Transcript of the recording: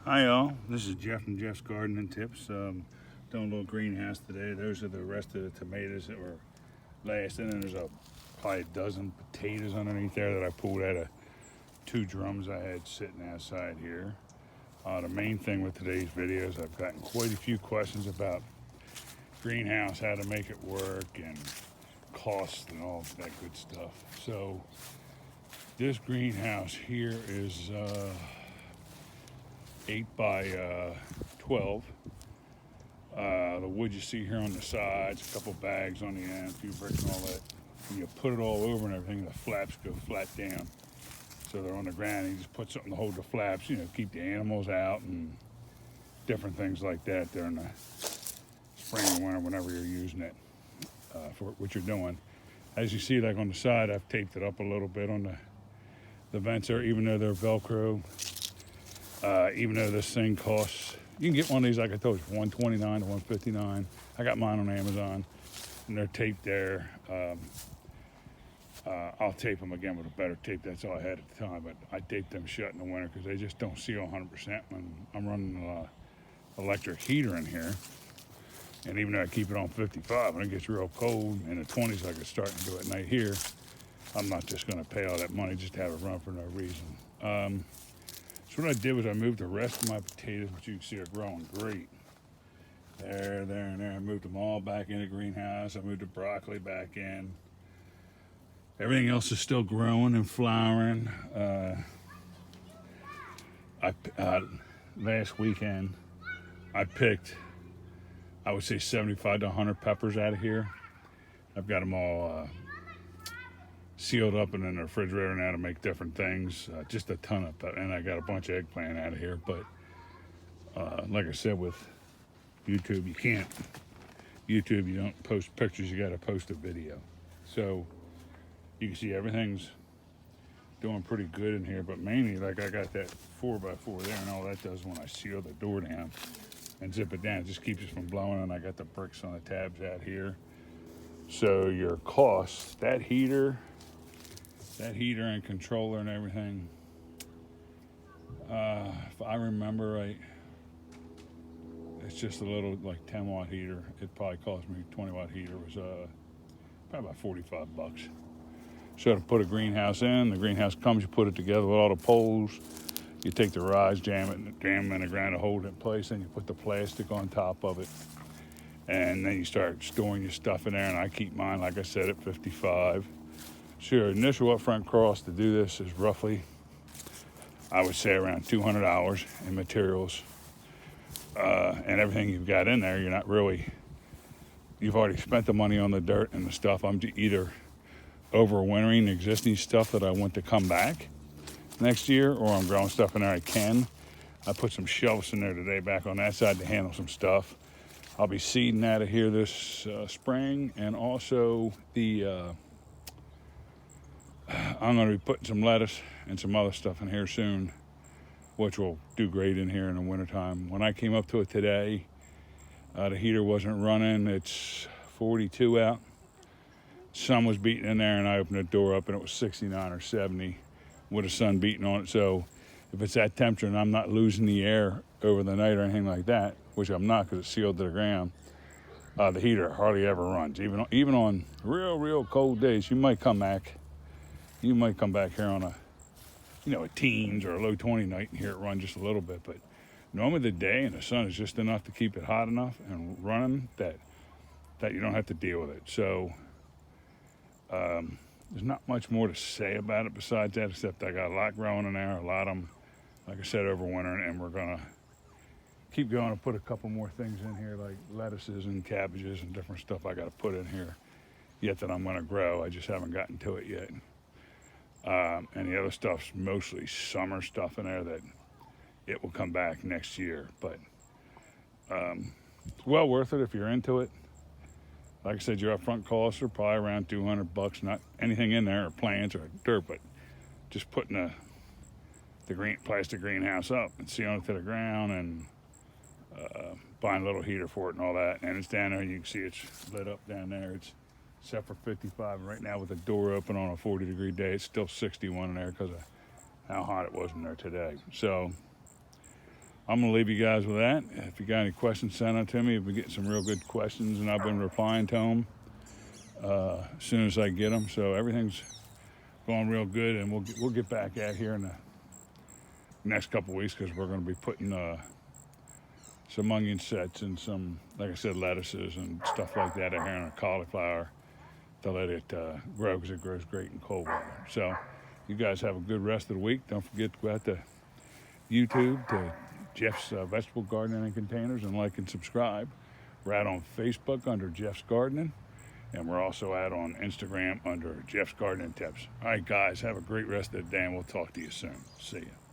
Hi all, this is Jeff from Jeff's Garden and Tips. Doing a little greenhouse today. Those are the rest of the tomatoes that were last, and then there's probably a dozen potatoes underneath there that I pulled out of two drums I had sitting outside here. The main thing with today's video is I've gotten quite a few questions about greenhouse, how to make it work, and costs and all that good stuff. So this greenhouse here is 8 by 12. The wood you see here on the sides, a couple bags on the end, a few bricks and all that. When you put it all over and everything, the flaps go flat down. So they're on the ground, and you just put something to hold the flaps, keep the animals out and different things like that during the spring and winter whenever you're using it for what you're doing. As you see, like on the side, I've taped it up a little bit on the vents there, even though they're Velcro. Even though this thing costs, you can get one of these, like I told you, $129 to $159. I got mine on Amazon, and they're taped there. I'll tape them again with a better tape. That's all I had at the time, but I taped them shut in the winter because they just don't seal 100%. When I'm running an electric heater in here, and even though I keep it on 55, when it gets real cold in the 20s like it's starting to do at night here, I'm not just going to pay all that money just to have it run for no reason. So what I did was I moved the rest of my potatoes, which you can see are growing great. There, and there. I moved them all back in the greenhouse. I moved the broccoli back in. Everything else is still growing and flowering. Last weekend, I picked, I would say 75 to 100 peppers out of here. I've got them all sealed up and in the refrigerator now to make different things. Just a ton of and I got a bunch of eggplant out of here. But like I said, with YouTube, you don't post pictures, you got to post a video. So you can see everything's doing pretty good in here, but mainly like I got that 4x4 there, and all that does when I seal the door down and zip it down, it just keeps it from blowing. And I got the bricks on the tabs out here. So your costs, that heater and controller and everything, if I remember right, it's just a little like 10 watt heater. It probably cost me 20-watt heater. It was probably about $45. So to put a greenhouse in, the greenhouse comes, you put it together with all the poles, you take the rods, jam them in the ground to hold it in place, and you put the plastic on top of it, and then you start storing your stuff in there. And I keep mine, like I said, at 55. So your initial upfront cost to do this is roughly, I would say, around $200 in materials. And everything you've got in there, you've already spent the money on the dirt and the stuff. I'm either overwintering existing stuff that I want to come back next year, or I'm growing stuff in there I can. I put some shelves in there today back on that side to handle some stuff. I'll be seeding out of here this spring, and also I'm going to be putting some lettuce and some other stuff in here soon, which will do great in here in the wintertime. When I came up to it today, the heater wasn't running. It's 42 out. Sun was beating in there, and I opened the door up, and it was 69 or 70 with the sun beating on it. So if it's that temperature and I'm not losing the air over the night or anything like that, which I'm not because it's sealed to the ground, the heater hardly ever runs. Even on real cold days, you might come back here on a teens or a low 20 night and hear it run just a little bit. But normally the day and the sun is just enough to keep it hot enough and running that you don't have to deal with it. So there's not much more to say about it besides that, except I got a lot growing in there, a lot of them, like I said, overwintering, and we're going to keep going and put a couple more things in here, like lettuces and cabbages and different stuff I got to put in here yet that I'm going to grow. I just haven't gotten to it yet. And the other stuff's mostly summer stuff in there that it will come back next year. But it's well worth it if you're into it. Like I said, your upfront costs are probably around $200. Not anything in there or plants or dirt, but just putting the green plastic greenhouse up and sealing it to the ground, and buying a little heater for it and all that. And it's down there. You can see it's lit up down there. It's except for 55. Right now with the door open on a 40-degree day, it's still 61 in there because of how hot it was in there today. So I'm going to leave you guys with that. If you got any questions, send them to me. We're getting some real good questions, and I've been replying to them as soon as I get them. So everything's going real good, and we'll get back at here in the next couple of weeks because we're going to be putting some onion sets and some, like I said, lettuces and stuff like that in here, and a cauliflower to let it grow because it grows great in cold weather. So you guys have a good rest of the week. Don't forget to go out to YouTube to Jeff's Vegetable Gardening and Containers and like and subscribe. We're out on Facebook under Jeff's Gardening, and we're also out on Instagram under Jeff's Gardening Tips. All right, guys, have a great rest of the day, and we'll talk to you soon. See ya.